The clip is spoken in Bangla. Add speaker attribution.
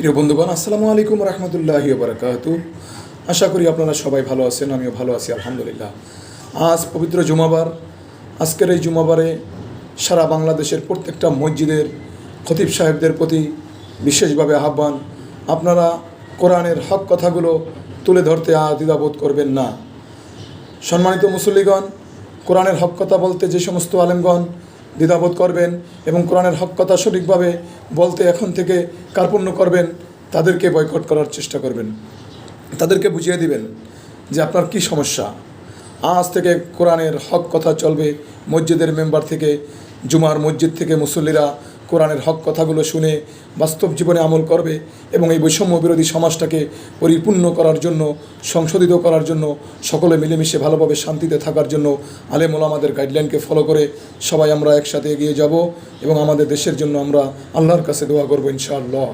Speaker 1: প্রিয় বন্ধুগণ, আসসালামু আলাইকুম রহমতুল্লাহি বারাকাতু। আশা করি আপনারা সবাই ভালো আছেন, আমিও ভালো আছি আলহামদুলিল্লাহ। আজ পবিত্র জুমাবার। আজকের এই জুমাবারে সারা বাংলাদেশের প্রত্যেকটা মসজিদের খতিব সাহেবদের প্রতি বিশেষভাবে আহ্বান, আপনারা কোরআনের হক কথাগুলো তুলে ধরতে দ্বিধাবোধ করবেন না। সম্মানিত মুসল্লিগণ, কোরআনের হক কথা বলতে যে সমস্ত আলেমগণ দ্বিধাবোধ করবেন এবং কোরআনের হক কথা সঠিকভাবে বলতে এখন থেকে কার্পণ্য করবেন, তাদেরকে বয়কট করার চেষ্টা করবেন। তাদেরকে বুঝিয়ে দিবেন যে আপনার কি সমস্যা। আজ থেকে কোরআনের হক কথা চলবে। মসজিদের মেম্বার থেকে, জুমার মসজিদ থেকে মুসল্লিরা কোরআনের হক কথাগুলো শুনে বাস্তব জীবনে আমল করবে এবং এই বৈষম্য বিরোধী সমাজটাকে পরিপূর্ণ করার জন্য, সংশোধিত করার জন্য, সকলে মিলেমিশে ভালোভাবে শান্তিতে থাকার জন্য আলেম ওলামাদের গাইডলাইনকে ফলো করে সবাই আমরা একসাথে এগিয়ে যাব এবং আমাদের দেশের জন্য আমরা আল্লাহর কাছে দোয়া করব ইনশাআল্লাহ।